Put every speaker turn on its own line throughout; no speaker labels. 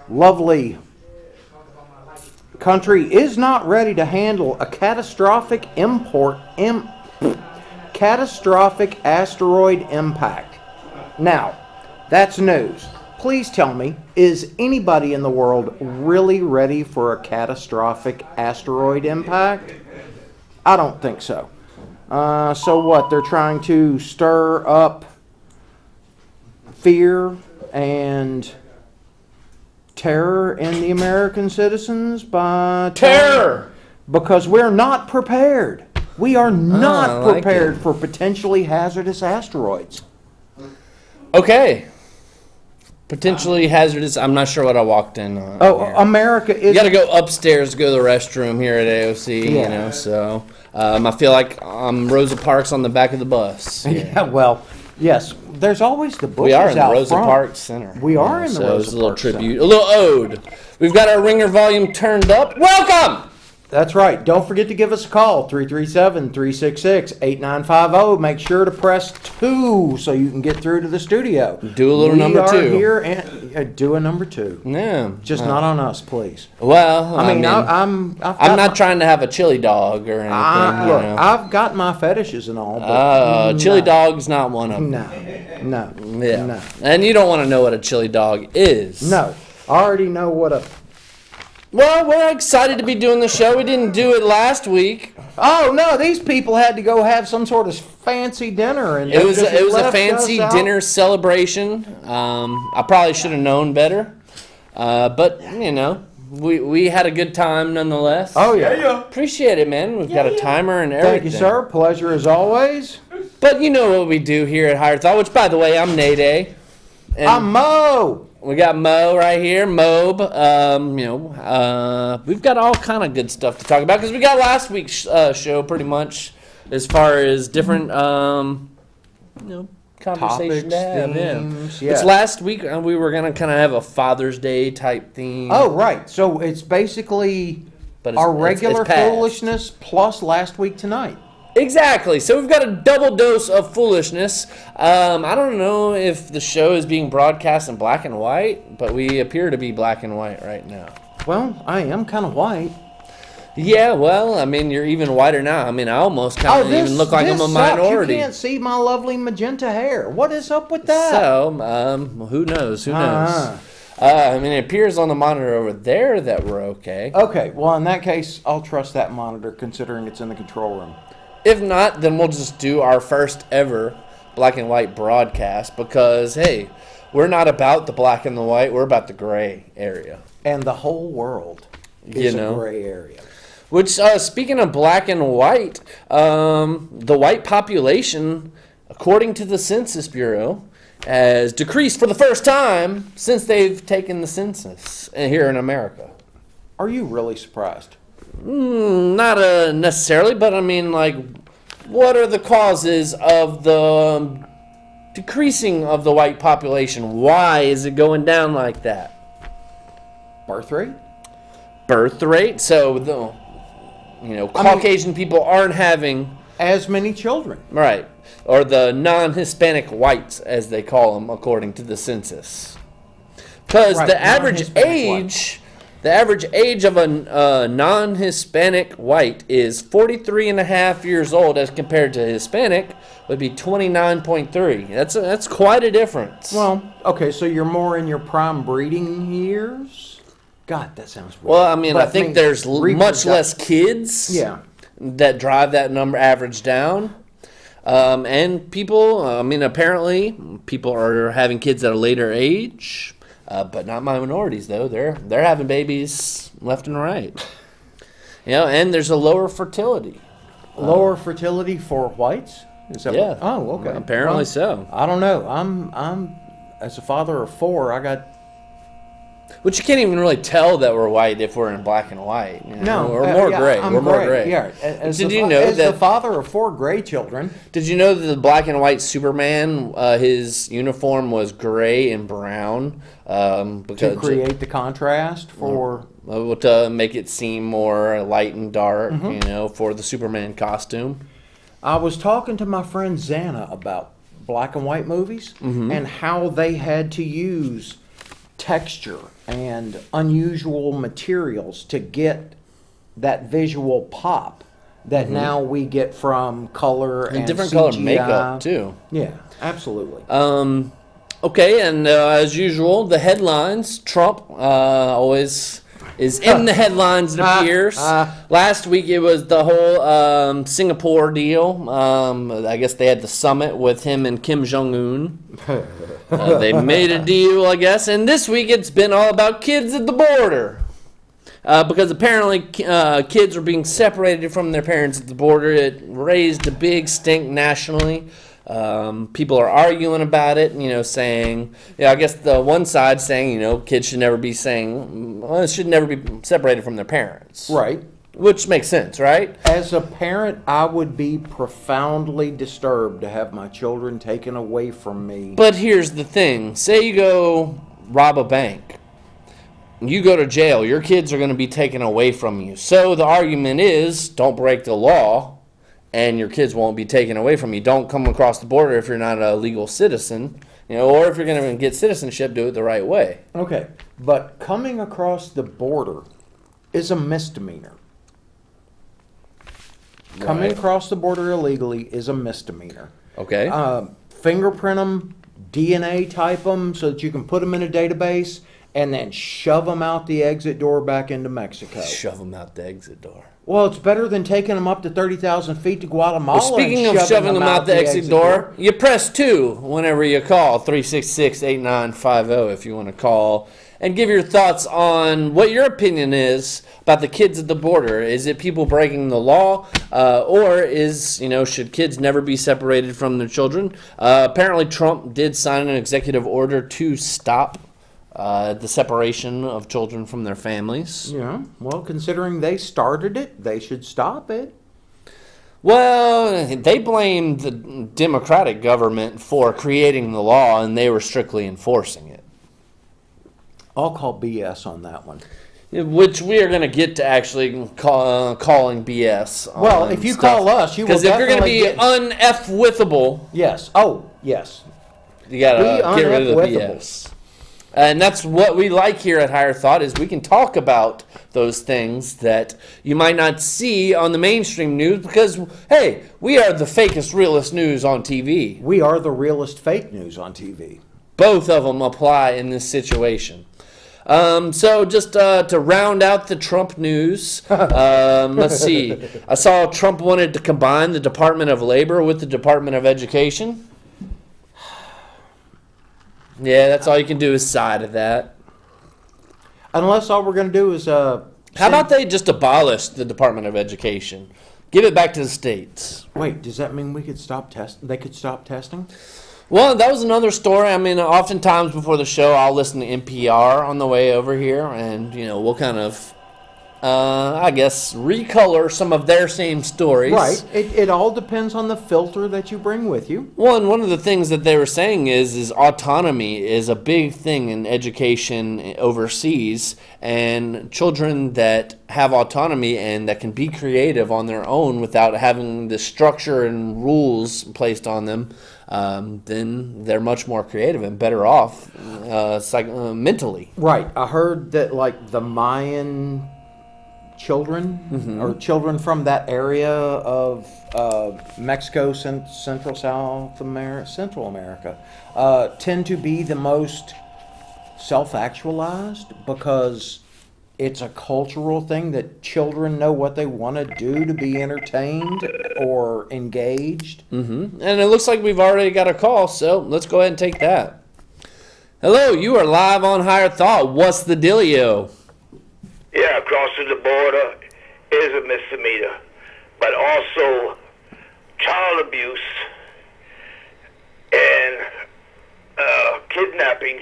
lovely country is not ready to handle a catastrophic catastrophic asteroid impact. Now, that's news. Please tell me, is anybody in the world really ready for a catastrophic asteroid impact? I don't think so. So what? They're trying to stir up fear and terror in the American citizens by
terror,
because we're not prepared. We are not prepared for potentially hazardous asteroids.
Okay. Potentially hazardous. I'm not sure what I walked in on.
Oh, here. America is.
You got to go upstairs to go to the restroom here at AOC. Yeah. You know, so I feel like I'm Rosa Parks on the back of the bus.
Yeah, well, yes. There's always the bushes.
We are in the
out
Rosa
front.
Parks Center.
We are in the Rosa
Parks. So it's a little
Parks
tribute,
Center.
a little ode. We've got our ringer volume turned up. Welcome.
That's right. Don't forget to give us a call, 337-366-8950. Make sure to press 2 so you can get through to the studio.
Do a little number 2.
We are here and do a number 2.
Yeah.
Just not on us, please.
Well,
I mean,
I'm not trying to have a chili dog or anything.
Look, I've got my fetishes and all, but
chili dog's not one of them.
No.
Yeah. And you don't want to know what a chili dog is.
No. I already know what a...
Well, we're excited to be doing the show. We didn't do it last week.
Oh no, these people had to go have some sort of fancy dinner, and
it was a fancy dinner celebration. I probably should have known better, but you know, we had a good time nonetheless.
Oh yeah.
Appreciate it, man. We've got a timer and everything.
Thank you, sir. Pleasure as always.
But you know what we do here at Higher Thought. Which, by the way, I'm Nayday.
I'm Mo.
We got Mo right here, Mobe. We've got all kind of good stuff to talk about because we got last week's show pretty much as far as different, conversation to have.
Themes,
yeah. It's last week we were gonna kind of have a Father's Day type theme.
Oh right, so it's basically our regular foolishness plus last week tonight.
Exactly. So we've got a double dose of foolishness. I don't know if the show is being broadcast in black and white, but we appear to be black and white right now.
Well, I am kind of white.
Yeah, well, I mean, you're even whiter now. I mean, I almost kind of even look like I'm a minority.
You can't see my lovely magenta hair. What is up with that?
So, who knows? Who knows? I mean, it appears on the monitor over there that we're okay.
Okay, well, in that case, I'll trust that monitor considering it's in the control room.
If not, then we'll just do our first ever black and white broadcast because, hey, we're not about the black and the white. We're about the gray area.
And the whole world is a gray area.
Which, speaking of black and white, the white population, according to the Census Bureau, has decreased for the first time since they've taken the census here in America.
Are you really surprised?
Not necessarily, but I mean, like, what are the causes of the decreasing of the white population? Why is it going down like that?
Birth rate?
Birth rate. So, Caucasian people aren't having
as many children.
Right. Or the non-Hispanic whites, as they call them, according to the census. Because the average age... The average age of a non-Hispanic white is 43 and a half years old as compared to Hispanic would be 29.3. That's quite a difference.
Well, okay, so you're more in your prime breeding years? God, that sounds weird.
Well, I mean, I think there's much less kids that drive that number average down. And people, apparently people are having kids at a later age. But not minorities, though. They're having babies left and right. And there's a lower fertility.
Lower fertility for whites? Is that
yeah.
Oh, okay.
Apparently so.
I don't know. I'm as a father of 4, I got...
Which you can't even really tell that we're white if we're in black and white.
No.
We're more gray. We're more gray.
Yeah.
Did you know that...
As the father of 4 gray children...
Did you know that the black and white Superman, his uniform was gray and brown?
To create the contrast for...
to make it seem more light and dark, for the Superman costume.
I was talking to my friend Xana about black and white movies and how they had to use texture and unusual materials to get that visual pop that now we get from color and
different
CGI.
color makeup too.
Yeah, absolutely.
Okay, and as usual, the headlines. Trump always is in the headlines, it appears. Last week it was the whole Singapore deal. I guess they had the summit with him and Kim Jong-un. They made a deal, I guess. And this week it's been all about kids at the border. Because apparently kids are being separated from their parents at the border. It raised a big stink nationally. People are arguing about it, saying, I guess the one side saying, kids should never be should never be separated from their parents.
Right.
Which makes sense, right?
As a parent, I would be profoundly disturbed to have my children taken away from me.
But here's the thing. Say you go rob a bank. You go to jail. Your kids are going to be taken away from you. So the argument is, don't break the law, and your kids won't be taken away from you. Don't come across the border if you're not a legal citizen, or if you're going to get citizenship, do it the right way.
Okay, but coming across the border is a misdemeanor. Right. Coming across the border illegally is a misdemeanor.
Okay.
Fingerprint them, DNA type them so that you can put them in a database, and then shove them out the exit door back into Mexico.
Shove them out the exit door.
Well, it's better than taking them up to 30,000 feet to Guatemala.
Well, speaking of shoving them out the exit door, you press 2 whenever you call 366-8950 if you want to call and give your thoughts on what your opinion is about the kids at the border. Is it people breaking the law, or should kids never be separated from their children? Apparently, Trump did sign an executive order to stop the separation of children from their families.
Yeah, well, considering they started it, they should stop it.
Well, they blamed the Democratic government for creating the law, and they were strictly enforcing it.
I'll call BS on that one.
Which we are going to get to actually calling BS.
Well, if you call us, you will definitely
get... Because if you're going to be un-F-withable...
Yes. Oh, yes.
You got to get rid of the BS. And that's what we like here at Higher Thought, is we can talk about those things that you might not see on the mainstream news because, hey, we are the fakest, realest news on TV.
We are the realest fake news on TV.
Both of them apply in this situation. So just to round out the Trump news, let's see. I saw Trump wanted to combine the Department of Labor with the Department of Education. Yeah, that's all you can do is sigh to that.
Unless all we're going to do is...
How about they just abolish the Department of Education? Give it back to the states.
Wait, does that mean we could stop testing? They could stop testing?
Well, that was another story. I mean, oftentimes before the show, I'll listen to NPR on the way over here, and, we'll kind of... I guess, recolor some of their same stories.
Right. It all depends on the filter that you bring with you.
Well, and one of the things that they were saying is autonomy is a big thing in education overseas, and children that have autonomy and that can be creative on their own without having the structure and rules placed on them, then they're much more creative and better off mentally.
Right. I heard that, like, the Mayan... children or children from that area of Mexico, Central America tend to be the most self-actualized because it's a cultural thing that children know what they want to do to be entertained or engaged.
And it looks like we've already got a call, so let's go ahead and take that. Hello, you are live on Higher Thought. What's the dealio?
Yeah, crossing the border is a misdemeanor, but also child abuse and kidnapping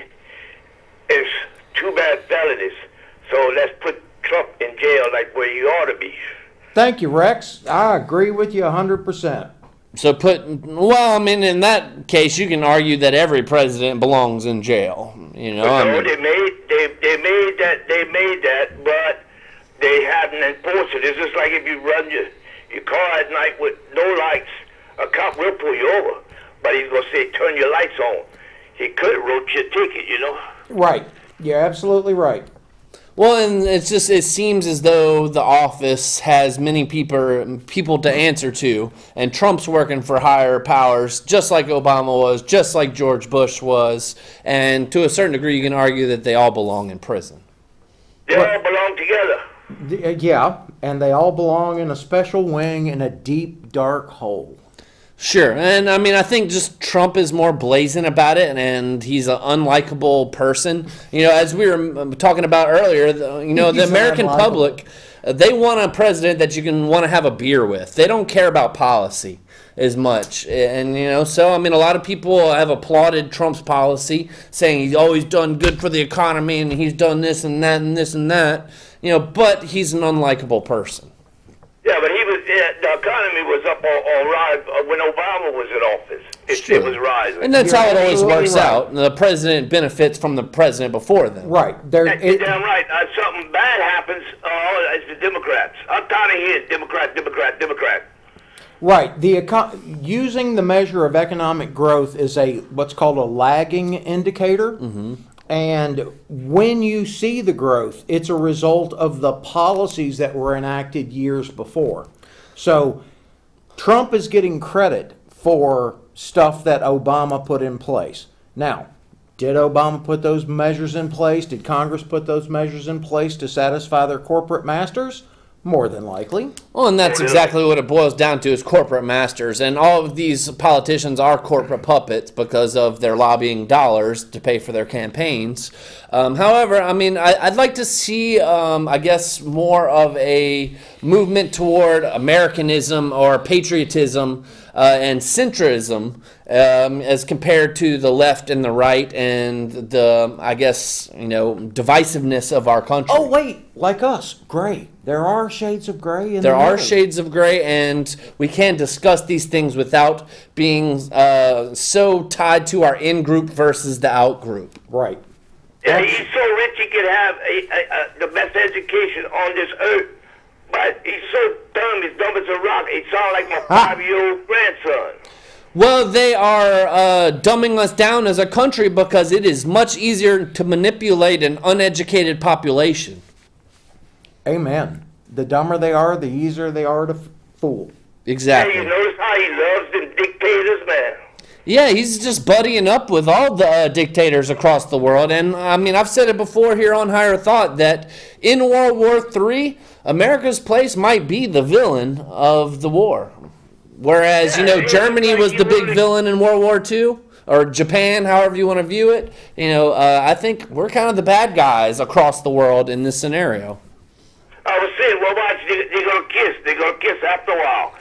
is two bad felonies. So let's put Trump in jail like where he ought to be.
Thank you, Rex. I agree with you 100%.
So in that case, you can argue that every president belongs in jail.
They made that, but they haven't enforced it. It's just like if you run your car at night with no lights, a cop will pull you over, but he's gonna say turn your lights on. He could have wrote you a ticket,
Right. You're absolutely right.
Well, and it seems as though the office has many people to answer to, and Trump's working for higher powers, just like Obama was, just like George Bush was, and to a certain degree, you can argue that they all belong in prison.
They all belong together.
Yeah, and they all belong in a special wing in a deep, dark hole.
Sure, and I mean, I think just Trump is more blazing about it, and he's an unlikable person. You know, as we were talking about earlier, the American public, they want a president that you can want to have a beer with. They don't care about policy as much, and so I mean, a lot of people have applauded Trump's policy, saying he's always done good for the economy, and he's done this and that and this and that. But he's an unlikable person.
Yeah, but the economy was up all right when Obama was in office. It was rising.
And that's how it always works out. The president benefits from the president before them.
Right.
You're damn right. Something bad happens, it's the Democrats. I'm tired of hearing Democrat.
Right. Using the measure of economic growth is what's called a lagging indicator. Mm-hmm. And when you see the growth, it's a result of the policies that were enacted years before. So Trump is getting credit for stuff that Obama put in place. Now, did Obama put those measures in place? Did Congress put those measures in place to satisfy their corporate masters? More than likely.
Well, and that's exactly what it boils down to, is corporate masters. And all of these politicians are corporate puppets because of their lobbying dollars to pay for their campaigns. However, I mean, I'd like to see, I guess, more of a movement toward Americanism or patriotism and centrism as compared to the left and the right and the, I guess, divisiveness of our country.
Oh, wait, like us, gray. There are shades of gray.
There are shades of gray, and we can discuss these things without being so tied to our in-group versus the out-group.
Right.
Yeah, he's so rich he could have the best education on this earth, but he's so dumb as a rock. He sounds like my 5-year-old grandson.
Well, they are dumbing us down as a country because it is much easier to manipulate an uneducated population.
Amen. The dumber they are, the easier they are to fool.
Exactly.
Hey, you notice how he loves them dictators, man?
Yeah, he's just buddying up with all the dictators across the world. And, I mean, I've said it before here on Higher Thought that in World War III, America's place might be the villain of the war. Whereas, Germany was the big villain in World War II, or Japan, however you want to view it. I think we're kind of the bad guys across the world in this scenario.
I was saying, well, watch, they're going to kiss. They're going to kiss after a while.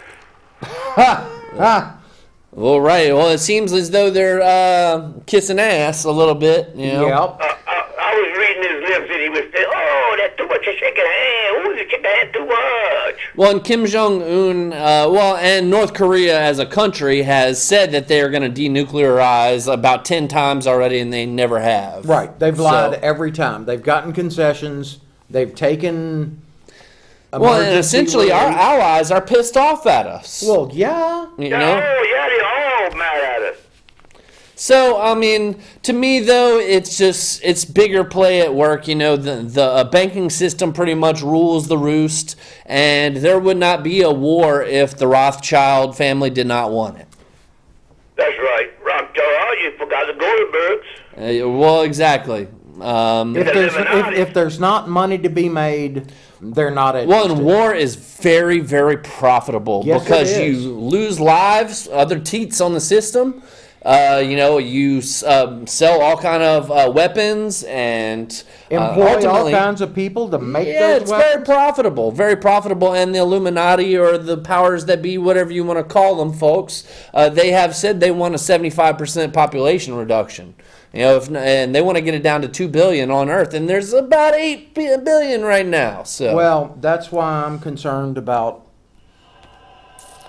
Well, right. Well, it seems as though they're kissing ass a little bit,
Yep.
I was reading his lips, and he was saying, oh, that's too much. You're shaking hand. Ooh, you're shaking hand too much.
Well, and Kim Jong-un, and North Korea as a country has said that they are going to denuclearize about 10 times already, and they never have.
Right. They've lied every time. They've gotten concessions. They've taken...
Well, and essentially our allies are pissed off at us.
Well, yeah.
Oh, yeah, they're all mad at us.
So, I mean, to me, though, it's bigger play at work. The banking system pretty much rules the roost, and there would not be a war if the Rothschild family did not want it.
That's right. Rothschild, you forgot the Goldbergs.
Well, exactly.
If there's not money to be made, they're not interested.
Well, and war is very, very profitable because you lose lives, other teats on the system. You sell all kind of weapons and
employ all kinds of people to make those weapons.
Yeah, it's very profitable. And the Illuminati or the powers that be, whatever you want to call them, folks, they have said they want a 75% population reduction. And they want to get it down to 2 billion on Earth, and there's about 8 billion right now. So,
well, that's why I'm concerned about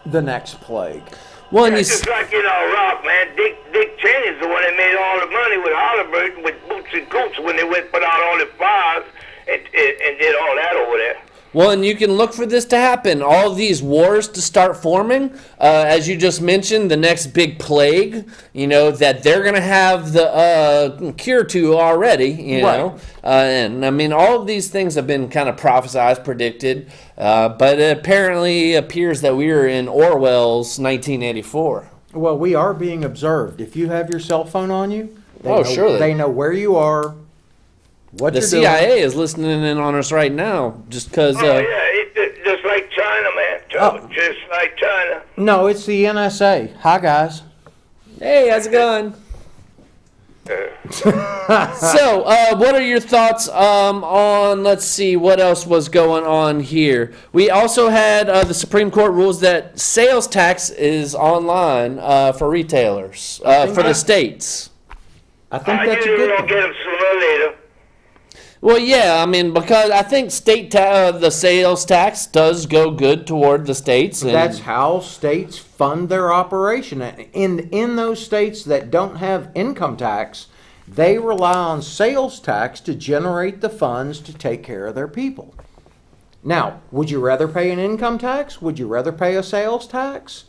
the next plague.
Well,
it's just like Iraq, man. Dick Cheney's the one that made all the money with Halliburton, with Boots and Coots when they went put out all the fires and did all that over there.
Well, and you can look for this to happen. All of these wars to start forming. As you just mentioned, the next big plague, that they're going to have the cure to already, know. And, I mean, all of these things have been kind of prophesized, predicted. But it apparently appears that we are in Orwell's 1984.
Well, we are being observed. If you have your cell phone on you,
surely.
They know where you are.
The CIA is listening in on us right now, just because.
It's just like China, man. Just like China.
No, it's the NSA. Hi, guys.
Hey, how's it going? So, what are your thoughts on? Let's see, what else was going on here? We also had the Supreme Court rules that sales tax is online for retailers for the states.
I think that's a good thing.
Get them sooner or later.
Well, yeah, I mean, because I think the sales tax does go good toward the states. And
that's how states fund their operation. In those states that don't have income tax, they rely on sales tax to generate the funds to take care of their people. Now, would you rather pay an income tax? Would you rather pay a sales tax?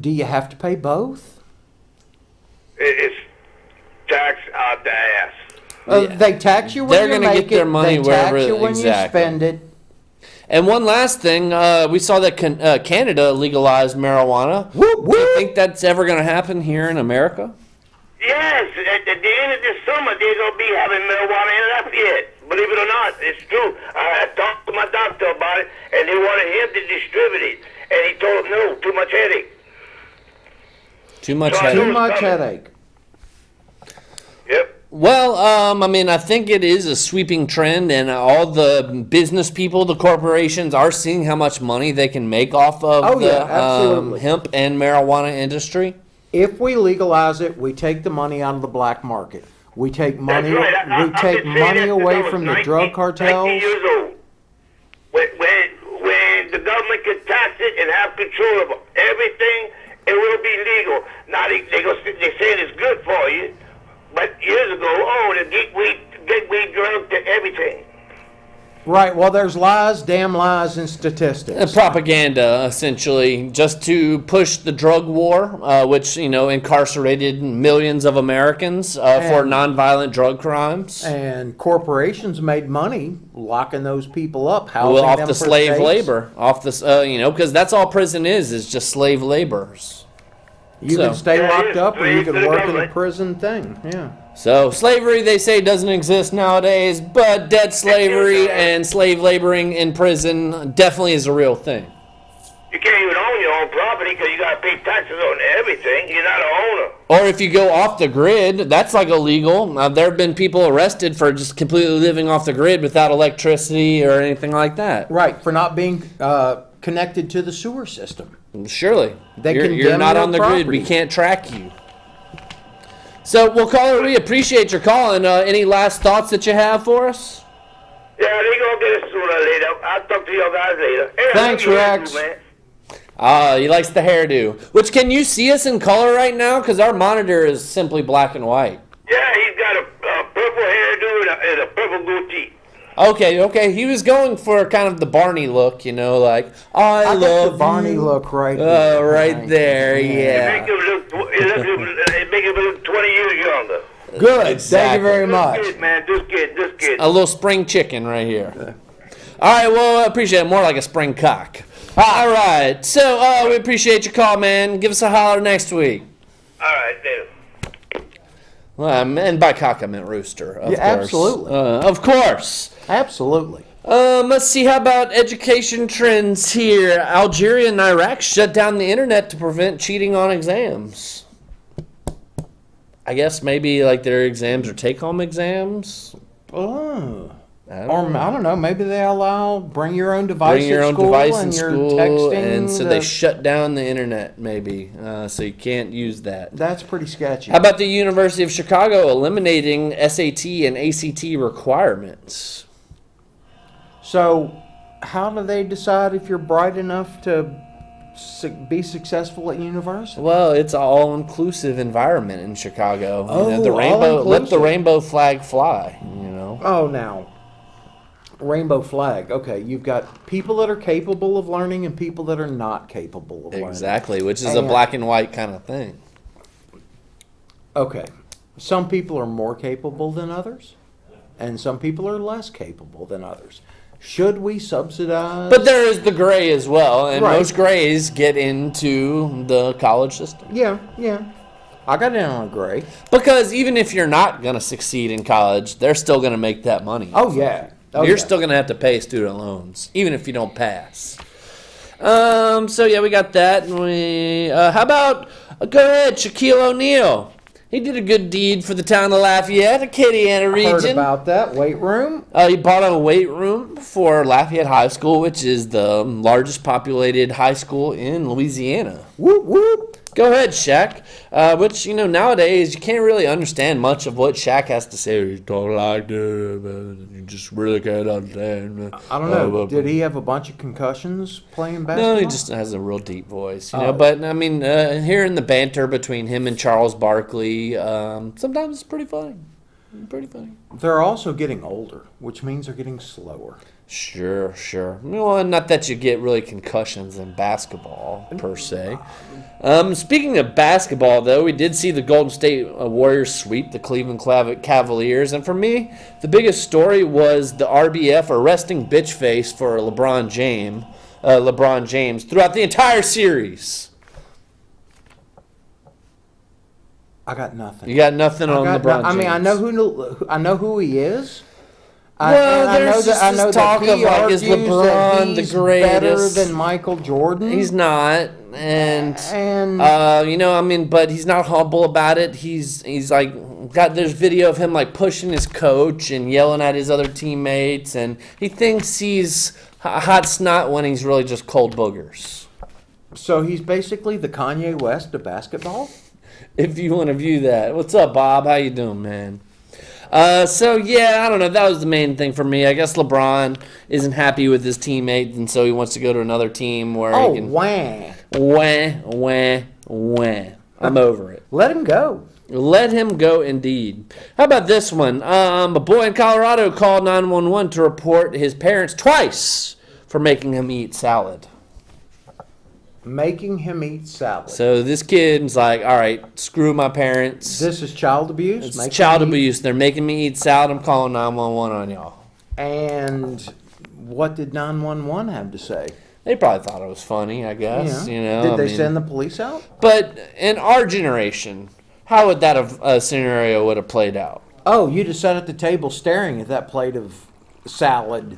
Do you have to pay both?
It's tax out the ass.
They tax you when you make
get their money
they
wherever,
tax you when you spend it.
And one last thing, we saw that Canada legalized marijuana.
Whoop, whoop.
Do you think that's ever going to happen here in America?
Yes, at the end of this summer, they're going to be having marijuana in Lafayette. Believe it or not, it's true. I talked to my doctor about it, and they wanted him to distribute it. And he told them, no, too much headache.
Too much
headache.
Yep.
Well, I mean, I think it is a sweeping trend, and all the business people, the corporations, are seeing how much money they can make off of the hemp and marijuana industry.
If we legalize it, we take the money out of the black market. We take money. We take money away from the drug cartels.
19 years old. When the government can tax it and have control of everything, it will be legal. Now they say it's good for you. But years ago, the gateway drug to everything.
Right. Well, there's lies, damn lies, and statistics.
Propaganda, essentially, just to push the drug war, which, incarcerated millions of Americans for nonviolent drug crimes.
And corporations made money locking those people up.
Off the slave labor. Off the, because that's all prison is just slave laborers.
You can stay locked up or you can work in the prison thing. Yeah.
So slavery, they say, doesn't exist nowadays, but debt slavery and slave laboring in prison definitely is a real thing.
You can't even own your own property because you got to pay taxes on everything. You're not an owner.
Or if you go off the grid, that's like illegal. There have been people arrested for just completely living off the grid without electricity or anything like that.
Right, for not being connected to the sewer system.
Surely. You're not on the grid. We can't track you. So, well, caller, we appreciate your calling. Any last thoughts that you have for us?
Yeah, they're going to get us sooner or later. I'll talk to you guys later. Hey,
thanks, Rex.
He likes the hairdo. Which, can you see us in color right now? Because our monitor is simply black and white.
Yeah, he's got a purple hairdo and a purple goatee.
Okay. He was going for kind of the Barney look, like, I love
the Barney look right
there. Right there, yeah.
It make him look 20 years younger.
Good. Exactly. Thank you very much.
This kid, man. This kid.
A little spring chicken right here. All right, well, I appreciate it. More like a spring cock. All right. So, we appreciate your call, man. Give us a holler next week.
All right, later.
And by cock, I meant rooster. Of course.
Absolutely.
Of course.
Absolutely.
Let's see. How about education trends here? Algeria and Iraq shut down the internet to prevent cheating on exams. I guess maybe like their exams are take-home exams.
Oh. I don't know. Maybe they allow bring your own device in school and you're texting.
And so they shut down the internet, maybe, so you can't use that.
That's pretty sketchy.
How about the University of Chicago eliminating SAT and ACT requirements?
So, how do they decide if you're bright enough to be successful at university?
Well, it's an all-inclusive environment in Chicago.
Oh,
let the rainbow flag fly.
Oh, now. rainbow flag. Okay, you've got people that are capable of learning and people that are not capable of learning.
Exactly, which is a black and white kind of thing.
Okay, some people are more capable than others, and some people are less capable than others. Should we subsidize?
But there is the gray as well, and
Right.
most grays get into the college system.
Yeah. I got in on a gray.
Because even if you're not going to succeed in college, they're still going to make that money.
Oh, yeah.
You're still going to have to pay student loans, even if you don't pass. So, yeah, we got that. And how about, go ahead, Shaquille O'Neal. He did a good deed for the town of Lafayette, Acadiana region.
Heard about that. Weight room.
He bought a weight room for Lafayette High School, which is the largest populated high school in Louisiana.
Whoop, whoop.
Go ahead, Shaq. Which, nowadays you can't really understand much of what Shaq has to say. He's talking like this, but you just really can't understand.
I don't know. Did he have a bunch of concussions playing basketball?
No, he just has a real deep voice, But, I mean, hearing the banter between him and Charles Barkley, sometimes it's pretty funny.
They're also getting older, which means they're getting slower.
Sure. Well, not that you get really concussions in basketball, per se. Speaking of basketball, though, we did see the Golden State Warriors sweep the Cleveland Cavaliers. And for me, the biggest story was the RBF, or resting bitch face, for LeBron James throughout the entire series.
I got nothing.
You got nothing on LeBron James?
I mean, I know who he is.
There's this talk of like, is LeBron the greatest?
Better than Michael Jordan?
He's not, but he's not humble about it. He's like there's video of him like pushing his coach and yelling at his other teammates, and he thinks he's hot snot when he's really just cold boogers.
So he's basically the Kanye West of basketball?
If you want to view that. What's up, Bob? How you doing, man? I don't know. That was the main thing for me. I guess LeBron isn't happy with his teammate, and so he wants to go to another team where he can... Wah. I'm over it.
Let him go.
Let him go, indeed. How about this one? A boy in Colorado called 911 to report his parents twice for making him eat salad.
Making him eat salad.
So this kid's like, all right, screw my parents.
This is child abuse?
It's child abuse. They're making me eat salad. I'm calling 911 on y'all.
And what did 911 have to say?
They probably thought it was funny, I guess.
Yeah. Did they send the police out?
But in our generation, how would that scenario would have played out?
Oh, you just sat at the table staring at that plate of salad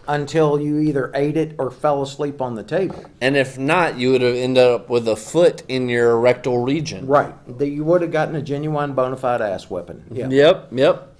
until you either ate it or fell asleep on the table.
And if not, you would have ended up with a foot in your rectal region.
Right. You would have gotten a genuine bona fide ass whipping. Yeah.
Yep.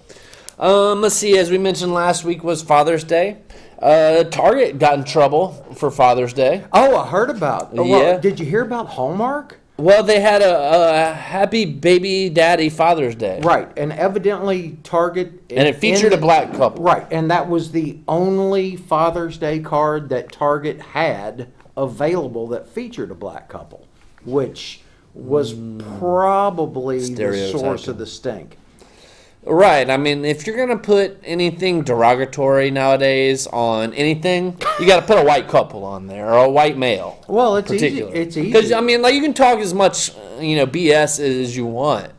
Let's see, as we mentioned last week was Father's Day. Target got in trouble for Father's Day.
Oh, I heard about.
Yeah. Well,
did you hear about Hallmark?
Well, they had a happy baby daddy Father's Day.
Right, and evidently Target...
And it featured a black couple.
Right, and that was the only Father's Day card that Target had available that featured a black couple, which was probably the source of the stink.
Right. I mean, if you're going to put anything derogatory nowadays on anything, you got to put a white couple on there or a white male.
Well, it's easy. It's easy.
Because, I mean, like you can talk as much, BS as you want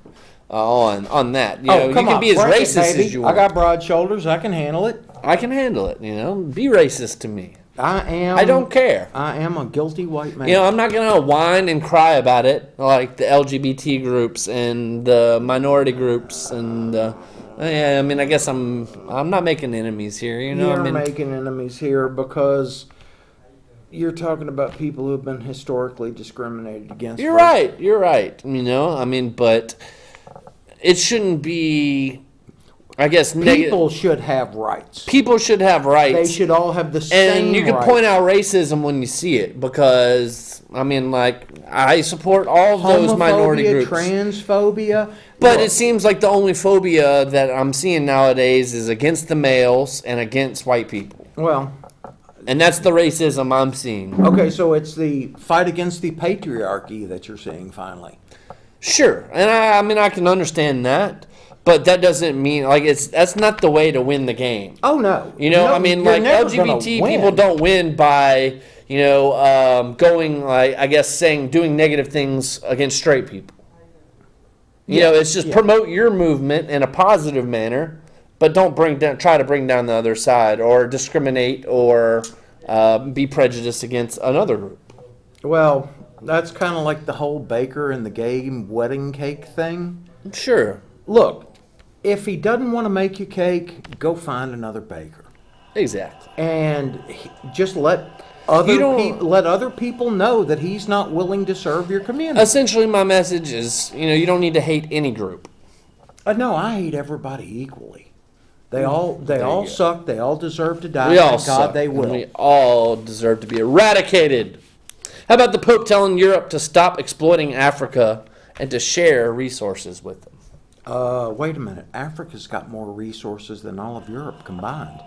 on that. You can be as racist as you want.
I got broad shoulders. I can handle it.
I can handle it, Be racist to me. I don't care.
I am a guilty white man.
I'm not going to whine and cry about it like the LGBT groups and the minority groups and I guess I'm not making enemies here,
You're making enemies here because you're talking about people who have been historically discriminated against.
You're right. But it shouldn't be, I guess,
people should have rights.
People should have rights.
They should all have the same
And you can point out racism when you see it because, I support all of those minority groups.
Transphobia.
But it seems like the only phobia that I'm seeing nowadays is against the males and against white people.
Well.
And that's the racism I'm seeing.
Okay, so it's the fight against the patriarchy that you're seeing finally.
Sure. And I can understand that. But that doesn't mean that's not the way to win the game.
Oh no.
You know,
No,
I mean,
you're
like
never
LGBT
gonna
people
win.
don't win by going like I guess doing negative things against straight people. You know, it's just promote your movement in a positive manner, but don't try to bring down the other side or discriminate or be prejudiced against another group.
Well, that's kind of like the whole baker and the gay wedding cake thing.
Sure.
Look, if he doesn't want to make you cake, go find another baker.
Exactly.
And just let other people know that he's not willing to serve your community.
Essentially, my message is, you don't need to hate any group.
No, I hate everybody equally. They all suck. They all deserve to die.
We all
Thank God
suck,
they
and
will.
we all deserve to be eradicated. How about the Pope telling Europe to stop exploiting Africa and to share resources with them?
Wait a minute. Africa's got more resources than all of Europe combined.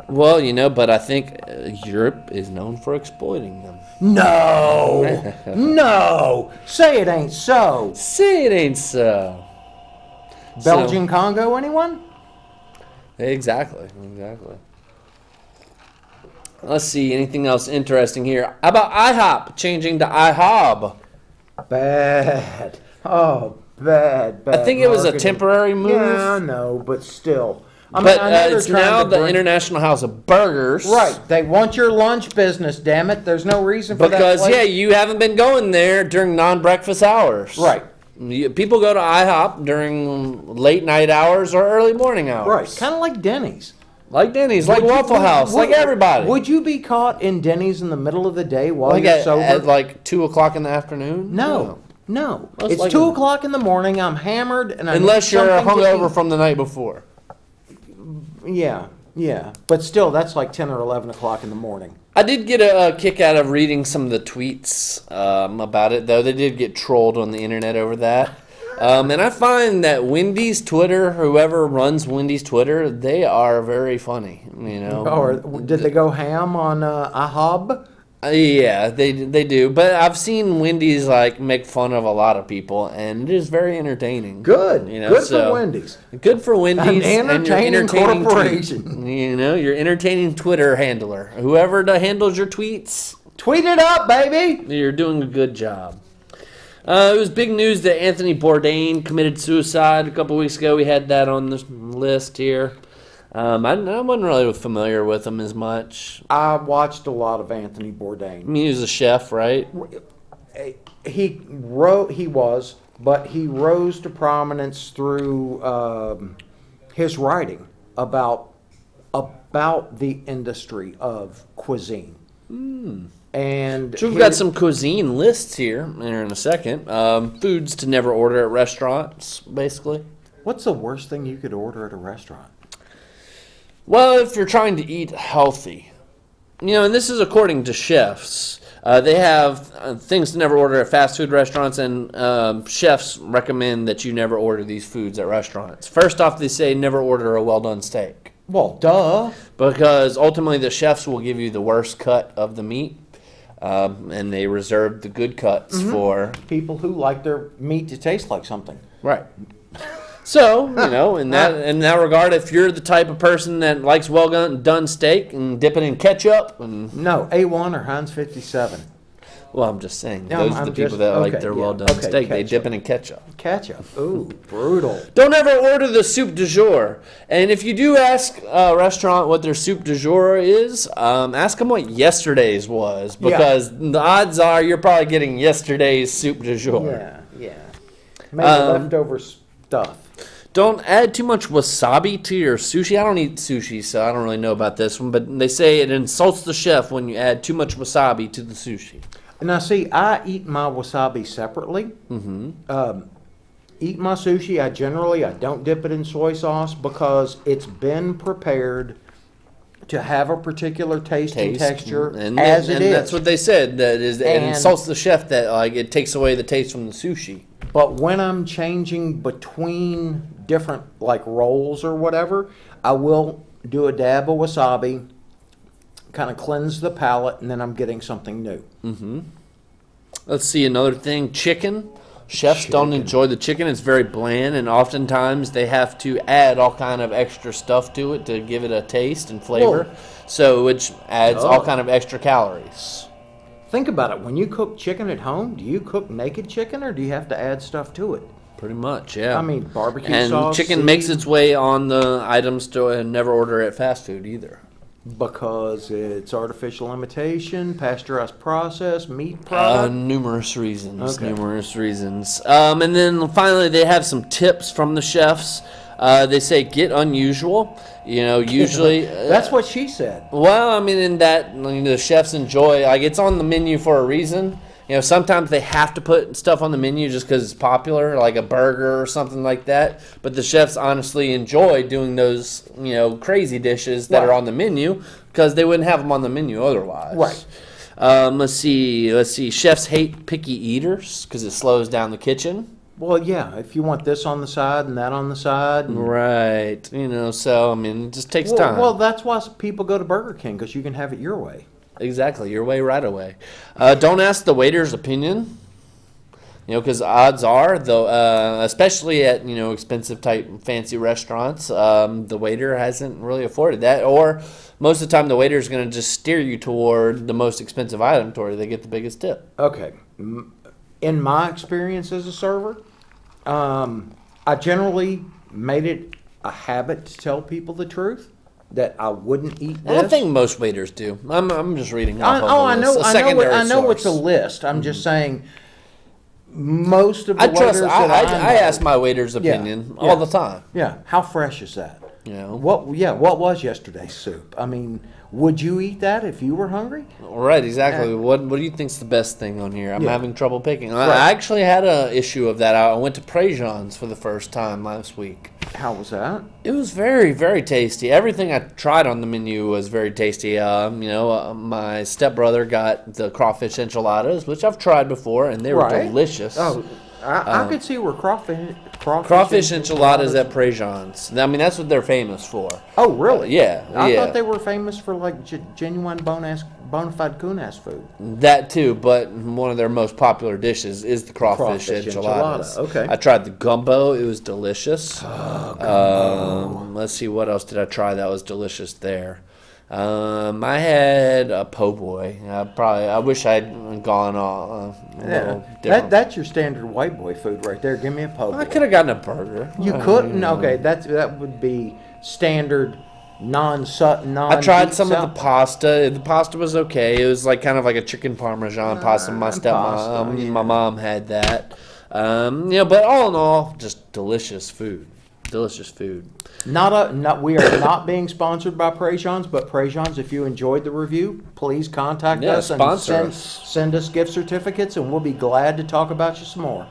Well, but I think Europe is known for exploiting them.
No! No! Say it ain't so.
Say it ain't so.
Belgian Congo, anyone?
Exactly. Let's see, anything else interesting here? How about IHOP changing to IHOB?
Bad. Oh, bad.
I think it was a temporary move.
Yeah, I know, but still. I
But
know
it's
they're trying
now
to
the
bring-
International House of Burgers.
Right. They want your lunch business, damn it. There's no reason for that
Because,
place.
you haven't been going there during non-breakfast hours.
Right.
People go to IHOP during late night hours or early morning hours.
Right. Kind of like Denny's.
Like Denny's, like Waffle House, like everybody.
Would you be caught in Denny's in the middle of the day while
like
you're sober?
at like 2 o'clock in the afternoon?
No.
Most
It's
likely
2
not.
o'clock in the morning. I'm hammered, and I
Unless
need
you're
something to
hungover
eat.
from the night before.
Yeah. But still, that's like 10 or 11 o'clock in the morning.
I did get a kick out of reading some of the tweets about it, though. They did get trolled on the internet over that. And I find that Wendy's Twitter, whoever runs Wendy's Twitter, they are very funny.
Or did they go ham on IHOB?
Yeah, they do. But I've seen Wendy's make fun of a lot of people, and it is very entertaining.
Good. Good
so-
for Wendy's.
Good for Wendy's
An
and your
entertaining
entertaining
corporation.
your entertaining Twitter handler. Whoever handles your tweets,
Tweet it up, baby.
you're doing a good job. It was big news that Anthony Bourdain committed suicide a couple weeks ago. We had that on the list here. I wasn't really familiar with him as much.
I watched a lot of Anthony Bourdain.
I mean, he was a chef, right?
He was, but he rose to prominence through his writing about the industry of cuisine. And
So we've got some cuisine lists here in a second. Foods to never order at restaurants, basically.
What's the worst thing you could order at a restaurant?
Well, if you're trying to eat healthy, and this is according to chefs. They have things to never order at fast food restaurants, and chefs recommend that you never order these foods at restaurants. First off, they say never order a well-done steak.
Well, duh.
Because ultimately the chefs will give you the worst cut of the meat, and they reserve the good cuts for...
People who like their meat to taste like something.
Right. So, in that regard, if you're the type of person that likes well done steak and dip it in ketchup and...
No, A1 or Heinz 57.
Well, I'm just saying,
No,
those are
I'm
the people
just-
that like
okay,
their
yeah,
well done
okay,
steak. They
ketchup.
dip it in ketchup.
Ketchup. Ooh, brutal.
Don't ever order the soup du jour. And if you do ask a restaurant what their soup du jour is, ask them what yesterday's was. Because the odds are you're probably getting yesterday's soup du jour.
Yeah. Maybe leftover stuff.
Don't add too much wasabi to your sushi. I don't eat sushi, so I don't really know about this one. But they say it insults the chef when you add too much wasabi to the sushi.
Now, see, I eat my wasabi separately. Eat my sushi, I don't dip it in soy sauce because it's been prepared to have a particular taste and texture
and
as it is.
that's what they said. That is, it
And-
insults the chef that it takes away the taste from the sushi.
But when I'm changing between different rolls or whatever, I will do a dab of wasabi, kind of cleanse the palate, and then I'm getting something new.
Let's see another thing. Chicken Chefs don't enjoy the chicken. It's very bland, and oftentimes they have to add all kind of extra stuff to it to give it a taste and flavor.
Whoa.
So which adds all kind of extra calories.
Think about it. When you cook chicken at home, do you cook naked chicken or do you have to add stuff to it?
Pretty much, yeah.
I mean, barbecue
and
sauce.
Chicken makes its way on the items to and never order at fast food either.
Because it's artificial imitation, pasteurized process, meat product?
Numerous reasons.
Okay.
Numerous reasons. And then finally, they have some tips from the chefs. They say get unusual. You know, usually
That's what she said.
Well, I mean, in that the chefs enjoy, like, it's on the menu for a reason. You know, sometimes they have to put stuff on the menu just because it's popular, like a burger or something like that. But the chefs honestly enjoy doing those, you know, crazy dishes that are on the menu because they wouldn't have them on the menu otherwise.
Right.
Let's see. Chefs hate picky eaters because it slows down the kitchen.
Well, yeah, if you want this on the side and that on the side. And,
Right. You know, so, I mean, it just takes time.
Well, that's why people go to Burger King, because you can have it your way.
Exactly, your way, right away. Don't ask the waiter's opinion. You know, because odds are, though, especially at, you know, expensive type fancy restaurants, the waiter hasn't really afforded that. Or most of the time, the waiter is going to just steer you toward the most expensive item to where they get the biggest tip.
Okay. In my experience as a server, I generally made it a habit to tell people the truth, that I wouldn't eat this.
I think most waiters do. I'm just reading off
I know
source.
it's a list. I'm just saying most of the
I trust.
waiters that
I ask my waiter's opinion all the time.
Yeah. How fresh is that?
You know.
What was yesterday's soup? I mean, would you eat that if you were hungry?
Right, exactly. What do you think's the best thing on here? I'm having trouble picking. I actually had a issue of that. I went to Préjean's for the first time last week.
How was that?
It was very, very tasty. Everything I tried on the menu was very tasty. My stepbrother got the crawfish enchiladas, which I've tried before, and they were delicious.
Oh, I could see where
crawfish enchiladas at Préjean's. I mean, that's what they're famous for.
Oh, really?
Yeah.
I thought they were famous for like genuine bona fide coon-ass food.
That too, but one of their most popular dishes is the crawfish enchiladas.
Okay.
I tried the gumbo. It was delicious.
Oh, gumbo.
Let's see, what else did I try that was delicious there? I had a po' boy. I wish I'd gone a little different.
That's your standard white boy food right there. Give me a po' boy.
I could have gotten a burger.
You couldn't? Okay, that would be standard non.
I tried some of the pasta. The pasta was okay. It was like kind of like a chicken parmesan pasta. My mom had that. But all in all, just delicious food. Delicious food.
We are not being sponsored by Préjean's, but Préjean's, if you enjoyed the review, please contact us and send us gift certificates, and we'll be glad to talk about you some more.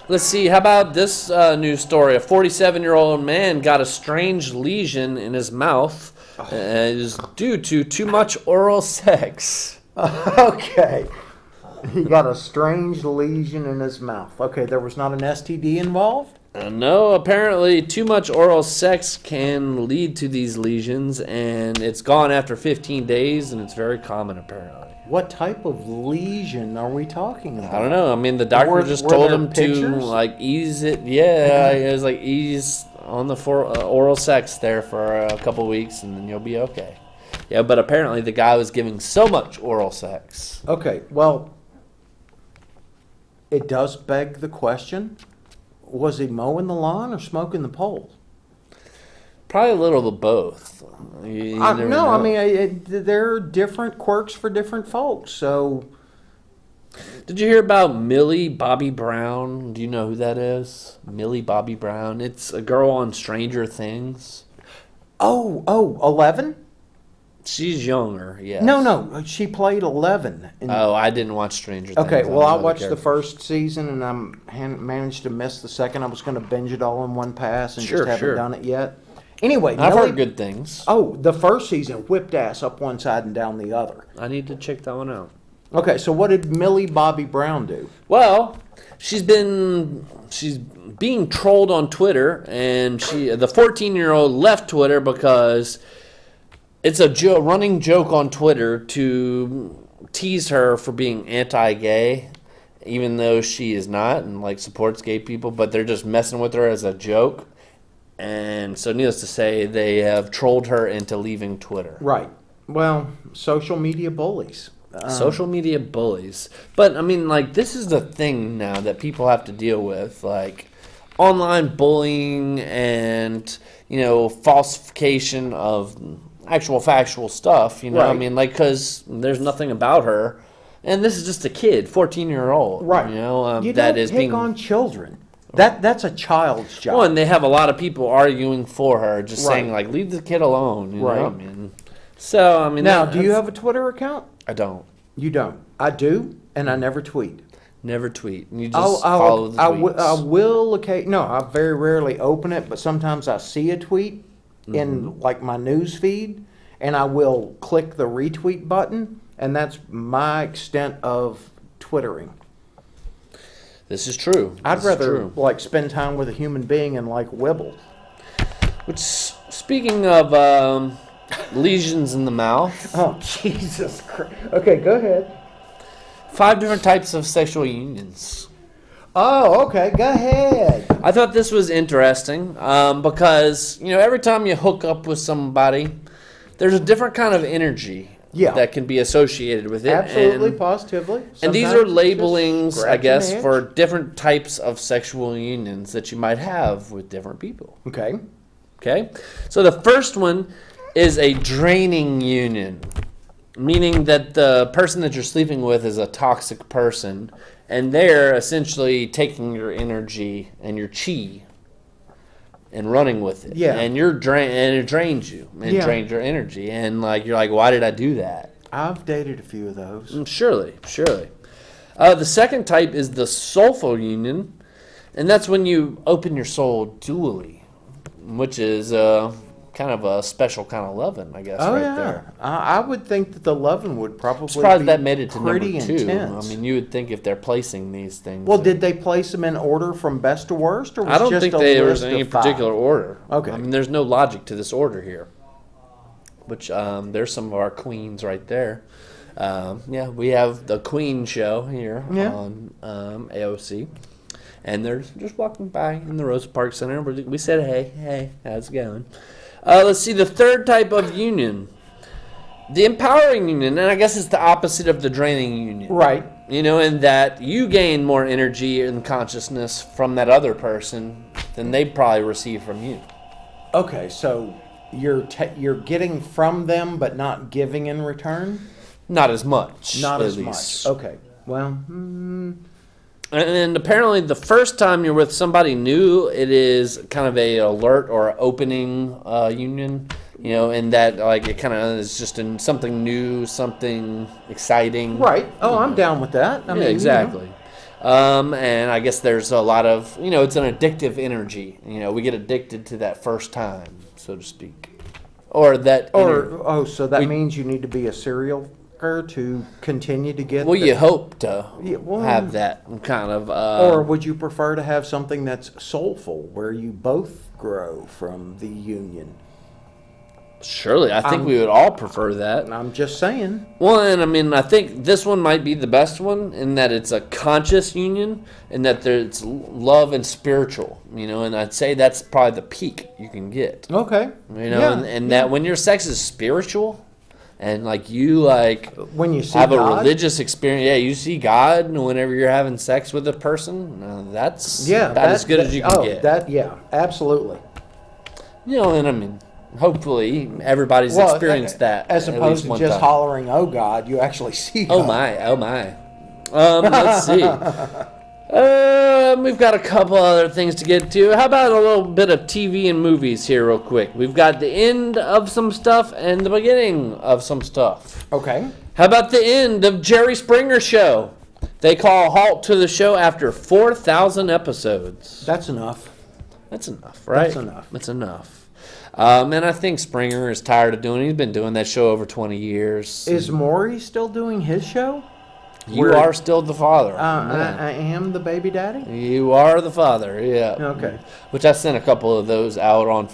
Let's see. How about this news story? A 47-year-old man got a strange lesion in his mouth. It is due to too much oral sex.
Okay. He got a strange lesion in his mouth. Okay, there was not an STD involved?
No, apparently too much oral sex can lead to these lesions, and it's gone after 15 days, and it's very common apparently.
What type of lesion are we talking about?
I don't know. I mean, the doctor just told him to ease it. Yeah, it was ease on the oral sex there for a couple weeks, and then you'll be okay. Yeah, but apparently the guy was giving so much oral sex.
Okay, well, it does beg the question. Was he mowing the lawn or smoking the pole?
Probably a little of both.
I mean, there are different quirks for different folks. So,
did you hear about Millie Bobby Brown? Do you know who that is? Millie Bobby Brown. It's a girl on Stranger Things.
11?
She's younger, yes.
No, she played 11.
I didn't watch Stranger Things.
Okay, well, I watched the first season, and I managed to miss the second. I was going to binge it all in one pass and just haven't done it yet. Anyway,
I've heard good things.
Oh, the first season whipped ass up one side and down the other.
I need to check that one out.
Okay, so what did Millie Bobby Brown do?
Well, she's being trolled on Twitter, and the 14-year-old left Twitter because it's a running joke on Twitter to tease her for being anti-gay. even though she is not, and like supports gay people, but they're just messing with her as a joke. And so, needless to say, they have trolled her into leaving Twitter.
Right. Well, social media bullies.
Social media bullies. But, I mean, like, this is the thing now that people have to deal with. Like, online bullying and, you know, falsification of actual factual stuff, you know?
Right.
I mean, like, because there's nothing about her. And this is just a kid, 14-year-old.
Right.
You know,
you
that
don't
is
pick
being...
on children. That's a child's job.
Well, and they have a lot of people arguing for her, just
Right.
saying, like, leave the kid alone, you
Right.
know? I mean, so, I mean...
Now, do you have a Twitter account?
I don't.
You don't. I do, and I never tweet.
Never tweet. You just follow the tweets.
I will no, I very rarely open it, but sometimes I see a tweet in like my news feed, and I will click the retweet button, and that's my extent of Twittering.
This is true.
I'd rather like spend time with a human being and like wibble.
Which, speaking of lesions in the mouth,
Oh, Jesus Christ. Okay, go ahead.
5 different types of sexual unions.
Oh, okay, go ahead.
I thought this was interesting because, you know, every time you hook up with somebody, there's a different kind of energy that can be associated with it.
Absolutely, positively.
And these
Sometimes
are
it's just
labelings, I
scratching
guess,
the itch.
for different types of sexual unions that you might have with different people.
Okay.
Okay? So the first one is a draining union, meaning that the person that you're sleeping with is a toxic person, and they're essentially taking your energy and your chi and running with it.
Yeah.
And and it drains you and drains your energy. And like you're like, why did I do that?
I've dated a few of those.
Surely. The second type is the soulful union, and that's when you open your soul dually, which is kind of a special kind of loving, I guess, there.
I would think that the loving would probably
Surprised
be
that made it to number
pretty
2.
intense.
I mean, you would think if they're placing these things.
Well, did they place them in order from best to worst, or was
I don't
just
think
a
there was
list
any
of 5?
particular order.
Okay.
I mean, there's no logic to this order here. Which there's some of our queens right there. We have the Queen show here on AOC. And they're just walking by in the Rosa Parks Center. We said, hey, how's it going? Let's see, the third type of union. The empowering union, and I guess it's the opposite of the draining union.
Right.
You know, in that you gain more energy and consciousness from that other person than they probably receive from you.
Okay, so you're getting from them, but not giving in return.
Not as much.
Not
at
as
least.
much. Okay. Well.
And apparently the first time you're with somebody new, it is kind of a alert or opening union, you know, in that like it kind of is just in something new, something exciting.
Right. Oh, I'm down with that. I mean,
exactly. And I guess there's a lot of, you know, it's an addictive energy. You know, we get addicted to that first time, so to speak. Or that.
So that means you need to be a serial to continue to get.
Well, you hope to
well,
have that kind of.
Or would you prefer to have something that's soulful, where you both grow from the union?
Surely, I think we would all prefer that.
I'm just saying.
Well, and I mean, I think this one might be the best one in that it's a conscious union, and that it's love and spiritual. You know, and I'd say that's probably the peak you can get.
Okay.
You know, and that when your sex is spiritual. And like you like
when you see
have
God?
a religious experience, you see God whenever you're having sex with a person. That's about as good as you can get.
Absolutely.
You know, and I mean, hopefully everybody's experienced that.
As opposed to just hollering, "Oh God," you actually see God.
Oh my. Let's see. We've got a couple other things to get to. How about a little bit of TV and movies here real quick? We've got the end of some stuff and the beginning of some stuff.
Okay.
How about the end of Jerry Springer Show? They call a halt to the show after 4,000 episodes.
That's enough.
That's enough, right?
That's enough.
That's enough. And I think Springer is tired of doing it. He's been doing that show over 20 years.
Is Maury still doing his show?
You are still the father.
I am the baby daddy?
You are the father, yeah.
Okay.
Which I sent a couple of those out on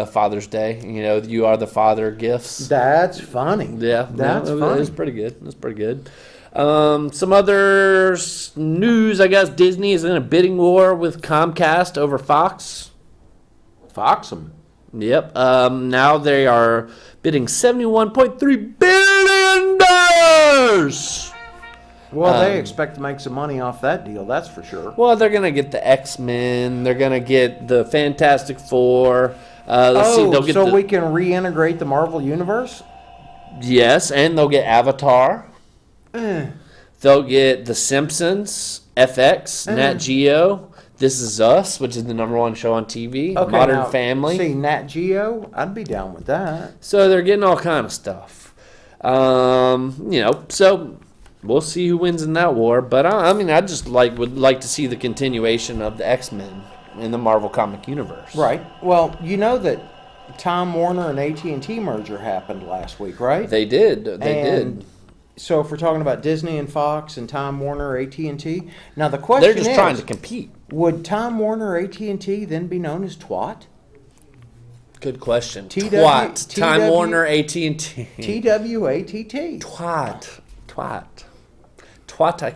Father's Day. You know, you are the father gifts.
That's funny.
Yeah.
That's funny.
It was pretty good. Some other news, I guess. Disney is in a bidding war with Comcast over Fox.
Fox 'em.
Yep. Now they are bidding $71.3 billion.
Well, they expect to make some money off that deal, that's for sure.
Well, they're going to get the X-Men. They're going to get the Fantastic Four.
We can reintegrate the Marvel Universe?
Yes, and they'll get Avatar. They'll get The Simpsons, FX, Nat Geo, This Is Us, which is the #1 show on TV, Modern Family.
See, Nat Geo, I'd be down with that.
So they're getting all kind of stuff. So we'll see who wins in that war. But I just would like to see the continuation of the X-Men in the Marvel comic universe.
Right. Well, you know that Time Warner and AT&T merger happened last week, right?
They did. They did.
So if we're talking about Disney and Fox and Time Warner, AT&T, now the question is,
they're just trying to compete.
Would Time Warner, AT&T then be known as TWAT?
Good question. Twat. Time Warner, AT&T.
TWATT.
Twat. I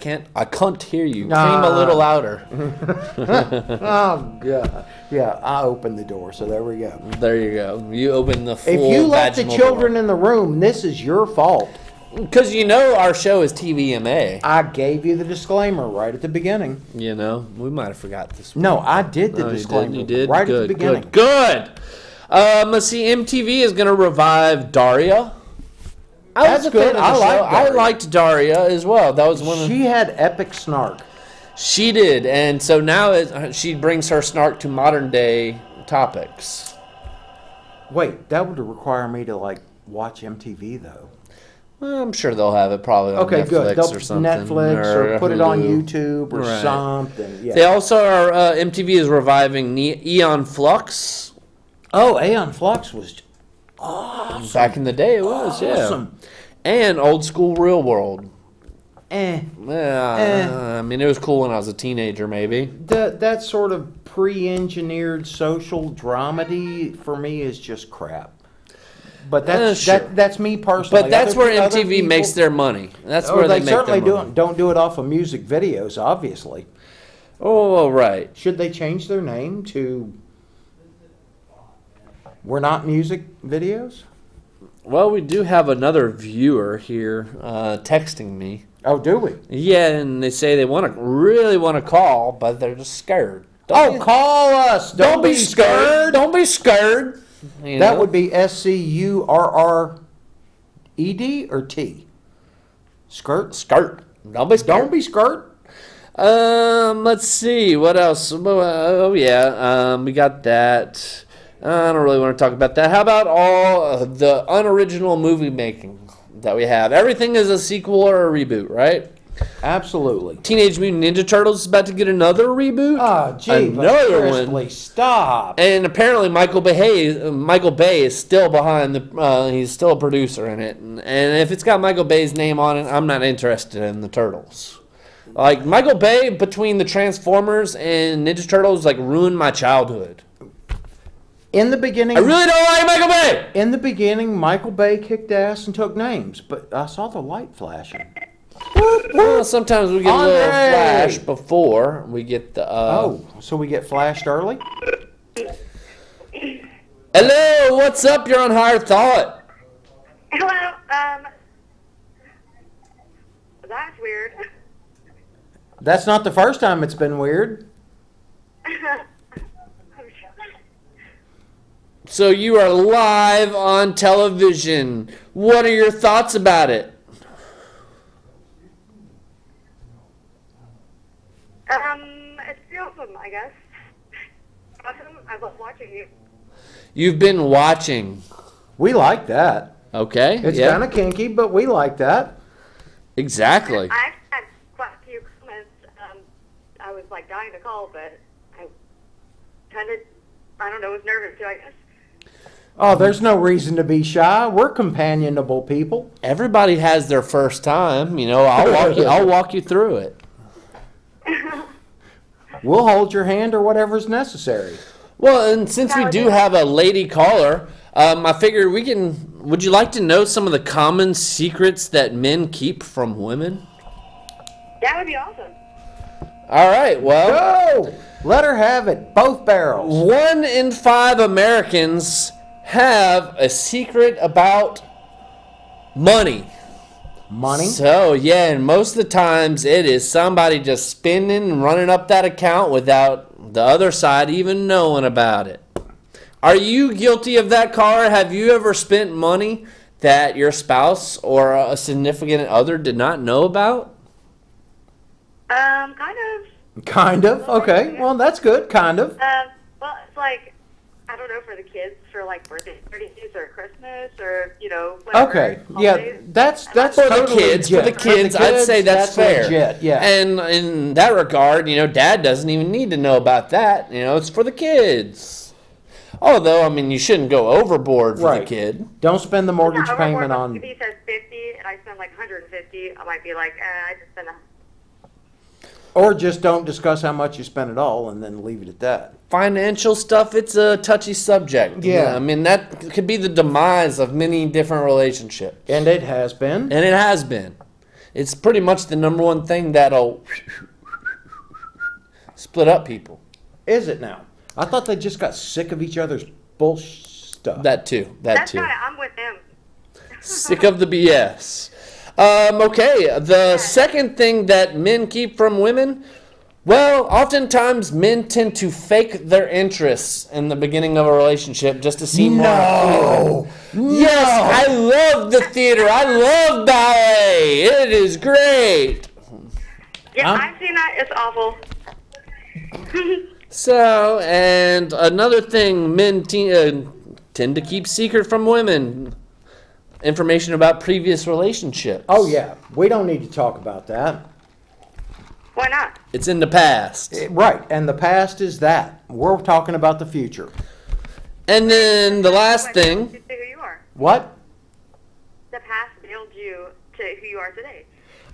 can't hear you. Scream a little louder.
Oh God. Yeah, I opened the door, so there we go.
There you go. You opened the full
If you left the children
door
in the room, this is your fault.
Because our show is TVMA.
I gave you the disclaimer right at the beginning.
We might have forgot this one.
No, I did the disclaimer.
You did?
Right
Good,
at the beginning.
Good. Let's see. MTV is going to revive Daria.
That's good.
I liked Daria as well. That was
She had epic snark.
She did, and so now she brings her snark to modern day topics.
Wait, that would require me to watch MTV though.
Well, I'm sure they'll have it probably on Netflix
good. They'll
or something.
Netflix or put it on
Hulu.
YouTube or something. Yeah.
They also are. MTV is reviving Aeon Flux.
Oh, Aeon Flux was awesome.
Back in the day, it was
awesome.
And Old School Real World.
It
was cool when I was a teenager, maybe.
That sort of pre-engineered social dramedy for me is just crap. But that's me personally.
But that's where MTV makes their money. That's where they make
certainly
their money.
don't do it off of music videos, obviously.
Oh, right.
Should they change their name to We're Not Music Videos?
Well, we do have another viewer here texting me.
Oh, do we?
Yeah, and they say they really want to call, but they're just scared.
Call us! Don't be scared!
Don't be scared!
That would be SCURRED or T? Skirt?
Don't be scared.
Don't be skirt.
Let's see. What else? Oh, yeah. We got that. I don't really want to talk about that. How about all the unoriginal movie making that we have? Everything is a sequel or a reboot, right?
Absolutely.
Teenage Mutant Ninja Turtles is about to get another reboot.
Oh, gee,
another one.
Stop.
And apparently Michael Bay is still behind he's still a producer in it. And if it's got Michael Bay's name on it, I'm not interested in the Turtles. Michael Bay between the Transformers and Ninja Turtles ruined my childhood.
In the beginning,
I really don't like Michael Bay.
In the beginning, Michael Bay kicked ass and took names, but I saw the light flashing.
Well, sometimes we get a little flash before we get the.
So we get flashed early?
Hello, what's up? You're on Higher Thought.
Hello. That's weird.
That's not the first time it's been weird.
So you are live on television. What are your thoughts about it?
It's awesome, I guess. Awesome. I love watching you.
You've been watching.
We like that.
Okay.
It's kind of kinky, but we like that.
Exactly.
I had quite a few comments. I was dying to call, but I don't know, was nervous too, I guess.
Oh, there's no reason to be shy. We're companionable people.
Everybody has their first time. I'll walk you through it.
We'll hold your hand or whatever's necessary.
Well, and since we do have a lady caller, I figure would you like to know some of the common secrets that men keep from women?
That would be awesome.
All right, well.
Go! Let her have it. Both barrels.
1 in 5 Americans have a secret about money.
Money?
So, yeah, and most of the times it is somebody just spending and running up that account without the other side even knowing about it. Are you guilty of that, caller? Have you ever spent money that your spouse or a significant other did not know about?
Kind of.
Kind of. Okay. Well, that's good. Kind of.
Well, it's like, I don't know, for the kids, for like birthdays or Christmas or, whatever.
Okay. Yeah,
holidays.
that's
For
totally
the kids,
legit.
for the kids, I'd say that's fair.
Legit, yeah.
And in that regard, Dad doesn't even need to know about that. It's for the kids. Although, I mean, you shouldn't go overboard for the kid.
Don't spend the mortgage
Yeah,
payment on.
If he says 50 and I spend like 150, I might be like, I just spent
Or just don't discuss how much you spent at all and then leave it at that.
Financial stuff, it's a touchy subject.
Yeah.
I mean, that could be the demise of many different relationships.
And it has been.
And it has been. It's pretty much the number one thing that'll split up people.
Is it now? I thought they just got sick of each other's bullshit stuff.
That too.
That's right. I'm with him.
Sick of the BS. Okay, the second thing that men keep from women, well, oftentimes men tend to fake their interests in the beginning of a relationship just to seem more appealing. Yes, I love the theater. I love ballet. It is great.
Yeah, I've seen that. It's awful.
So, and another thing men tend to keep secret from women. Information about previous relationships.
Oh, yeah. We don't need to talk about that.
Why not?
It's in the past.
Right. And the past is that. We're talking about the future.
And then the last thing.
To who you are.
What?
The past builds you to who you are today.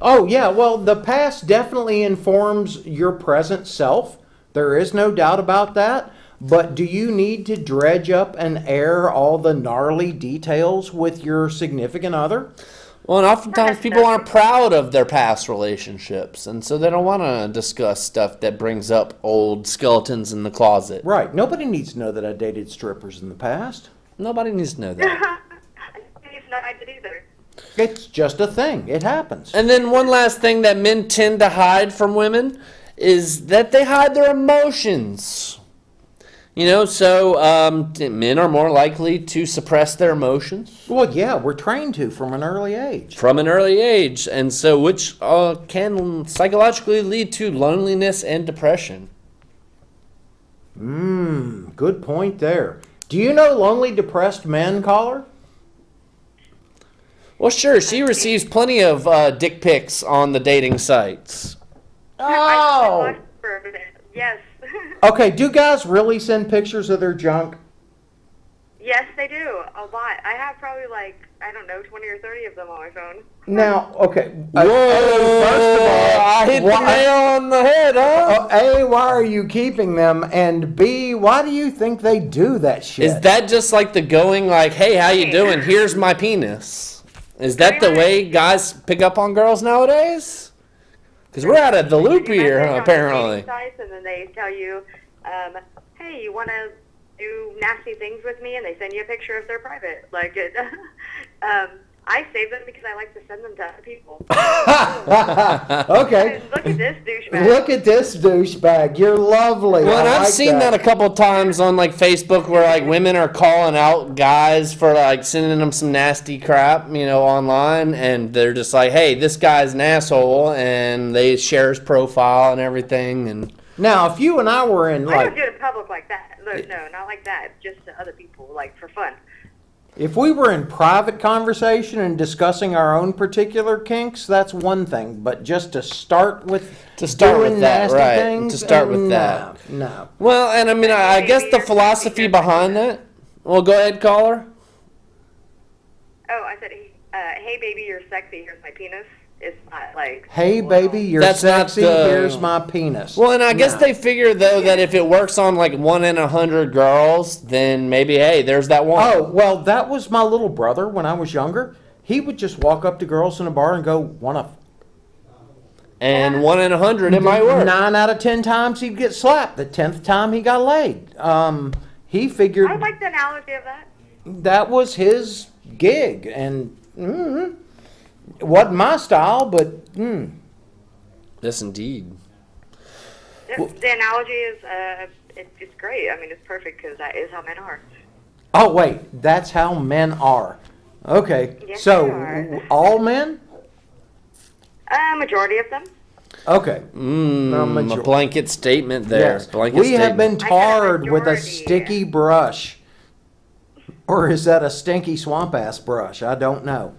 Oh, yeah. Well, the past definitely informs your present self. There is no doubt about that. But do you need to dredge up and air all the gnarly details with your significant other?
Well, and oftentimes people aren't proud of their past relationships, and so they don't want to discuss stuff that brings up old skeletons in the closet.
Right. Nobody needs to know that I dated strippers in the past.
Nobody needs to know that.
It's not I did either.
It's just a thing. It happens.
And then one last thing that men tend to hide from women is that they hide their emotions. So men are more likely to suppress their emotions.
Well, yeah, we're trained to from an early age.
From an early age, and so which can psychologically lead to loneliness and depression.
Good point there. Do you know lonely, depressed men, caller?
Well, sure, she receives plenty of dick pics on the dating sites.
Oh!
Yes.
Okay, do guys really send pictures of their junk?
Yes, they do. A lot. I have probably 20 or 30 of them on my phone.
Now, okay.
First of all, I hit the nail on the head, huh?
A, why are you keeping them? And B, why do you think they do that shit?
Is that just like the going, hey, how you doing? Here's my penis. Is that the way guys pick up on girls nowadays? Because we're out of the loop here, apparently.
And then they tell you, hey, you want to do nasty things with me? And they send you a picture of their private. I save them because I like to send them to other people.
Okay.
Look at this douchebag.
Look at this douchebag. You're lovely.
Well, and I've seen that a couple times on Facebook where women are calling out guys for sending them some nasty crap, online, and they're just like, hey, this guy's an asshole, and they share his profile and everything. And
now, if you and I were in
I don't do it in public like that. No, not like that. Just to other people, for fun.
If we were in private conversation and discussing our own particular kinks, that's one thing. But just to start with doing nasty things,
to start with that.
No.
Well, and I guess the philosophy behind that. Well, go ahead, caller.
Oh, I said, hey, baby, you're sexy. Here's my penis. It's not
hey, baby, you're sexy. Here's my penis.
Well, and I guess they figure, though, that if it works on 1 in 100 girls, then maybe, hey, there's that one.
Oh, well, that was my little brother when I was younger. He would just walk up to girls in a bar and go, wanna.
And 1 in 100, it might work.
9 out of 10 times he'd get slapped. The 10th time he got laid. He figured
I like the analogy of that.
that was his gig, and wasn't my style, but
Yes, indeed.
The analogy is, it's great. I mean, it's perfect because that is how men are.
oh wait, that's how men are. Okay,
Yes,
so
they are.
all men?
Majority of them.
Okay,
A blanket statement there.
yes.
Blanket
We have
statement.
been
I said a
tarred with a
majority.
sticky brush, or is that a stinky swamp ass brush? I don't know.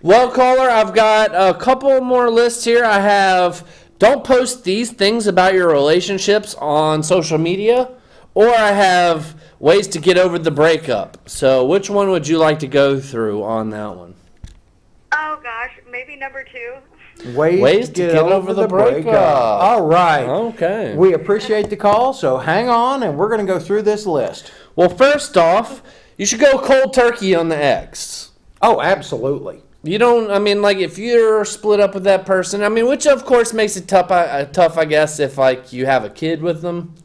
Well, caller, I've got a couple more lists here. I have don't post these things about your relationships on social media, or I have ways to get over the breakup. So which one would you like to go through on that one?
Oh gosh, maybe number 2.
Ways to get over the breakup. All right.
Okay.
We appreciate the call, so hang on, and we're going to go through this list.
Well, first off, you should go cold turkey on the ex.
Oh, absolutely.
You don't, I mean, like, if you're split up with that person, I mean, which of course makes it tough, I guess, if, like, you have a kid with them.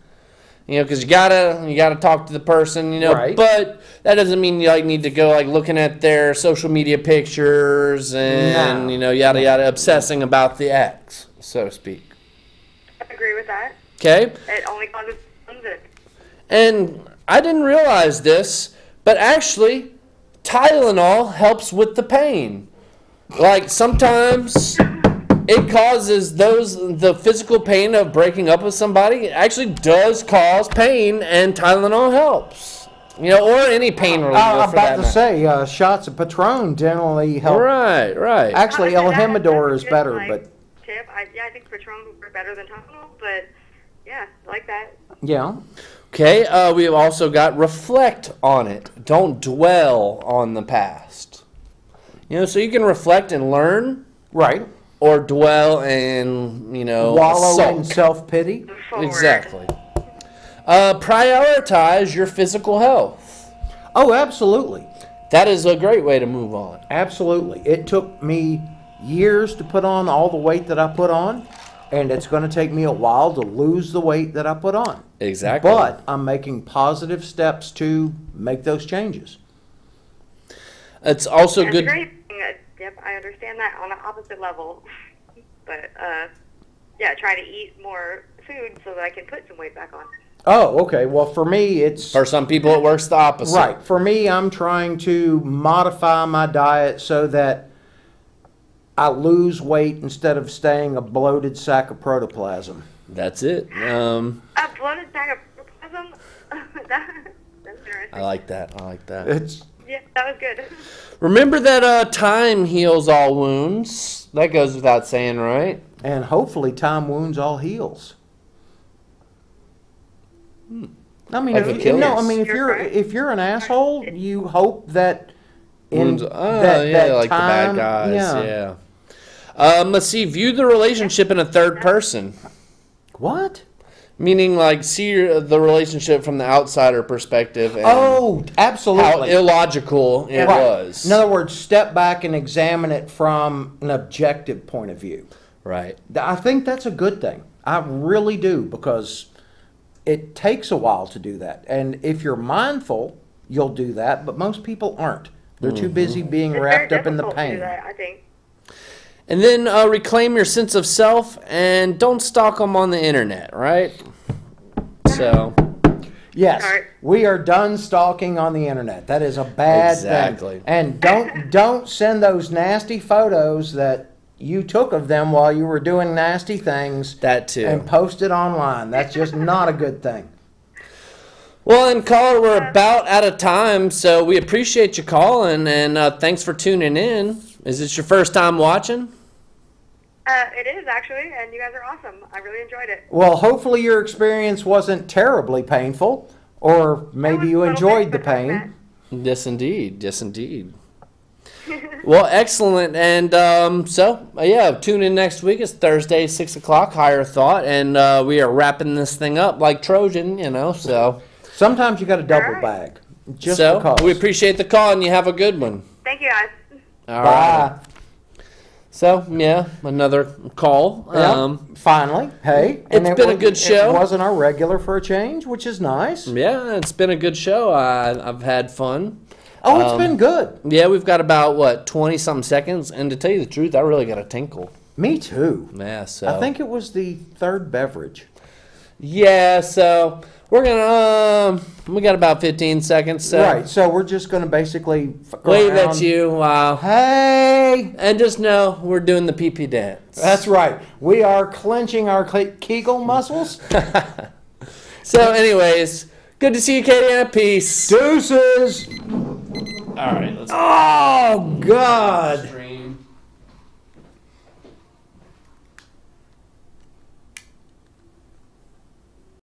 You know, because you gotta talk to the person, you know.
Right.
But that doesn't mean you, like, need to go, like, looking at their social media pictures and,
No.
you know, yada, yada, obsessing about the ex, so to speak.
I agree with that.
Okay?
It only causes good.
And I didn't realize this, but actually, Tylenol helps with the pain. Like, sometimes it causes the physical pain of breaking up with somebody. It actually does cause pain, and Tylenol helps. You know, or any pain reliever
I'm
for
about
that
to
matter.
say, shots of Patron generally help.
Right.
Actually,
That-
Elhemidor
that's
is
a good,
better,
like,
but
tip. I think Patron would work better than Tylenol, but yeah, I like that.
yeah.
Okay, we've also got reflect on it. Don't dwell on the past. You know, so you can reflect and learn,
Right.
or dwell and, you know,
Wallow in
sulk.
self-pity.
Move forward.
Exactly. Prioritize your physical health.
Oh, absolutely.
That is a great way to move on.
Absolutely. It took me years to put on all the weight that I put on, and it's going to take me a while to lose the weight that I put on.
Exactly.
But I'm making positive steps to make those changes.
It's also
That's
good.
a great thing. Yep, I understand that on an opposite level. But, yeah, trying to eat more food so that I can put some weight back on.
Oh, okay. Well, for me, it's
For some people, it works the opposite.
right. For me, I'm trying to modify my diet so that I lose weight instead of staying a bloated sack of protoplasm.
That's it.
A bloated sack of protoplasm? That's interesting.
I like that.
It's
Yeah, that was good.
Remember that time heals all wounds. That goes without saying, right?
and hopefully time wounds all heals. I mean,
Like
if,
Achilles.
no, I mean
You're right.
if you're an asshole, you hope that
Wounds. Yeah, like the bad guys. Yeah. Let's see. View the relationship in a third person.
What?
Meaning, like, see the relationship from the outsider perspective and
Oh, absolutely.
how illogical it
Right.
was.
In other words, step back and examine it from an objective point of view.
Right.
I think that's a good thing. I really do, because it takes a while to do that. And if you're mindful, you'll do that, but most people aren't. They're too busy being
It's
wrapped
very
up in the
difficult to do
pain.
that, I think.
And then reclaim your sense of self and don't stalk them on the internet, right? So,
Yes,
All right.
we are done stalking on the internet. That is a bad
Exactly.
thing. And don't send those nasty photos that you took of them while you were doing nasty things
that too.
and post it online. That's just not a good thing.
Well, and caller, we're about out of time, so we appreciate you calling, and thanks for tuning in. Is this your first time watching?
It is, actually, and you guys are awesome. I really enjoyed it.
Well, hopefully your experience wasn't terribly painful, or maybe you
That was a little
enjoyed the
bit, but not
pain.
Yes, indeed. Yes, indeed. Well, excellent. And yeah, tune in next week. It's Thursday, 6 o'clock, Higher Thought, and we are wrapping this thing up like Trojan, you know, so.
Sometimes you got to double
right.
bag. Just
So,
because.
we appreciate the call, and you have a good one.
Thank you, guys.
All right.
Bye.
So, yeah, another call.
Yeah, finally. Hey.
It's been a good show.
It wasn't our regular for a change, which is nice.
Yeah, it's been a good show. I've had fun.
Oh, it's been good.
Yeah, we've got about, 20-some seconds. And to tell you the truth, I really got a tinkle.
Me too.
Yeah, so.
I think it was the third beverage.
Yeah, so we're going to, we got about 15 seconds. So
Right, so we're just going to basically go
wave
around.
at you.
Hey!
And just know we're doing the pee-pee dance.
That's right. We are clenching our Kegel muscles.
So, anyways, good to see you, Katie, and peace.
Deuces!
All right, let's
Oh, God.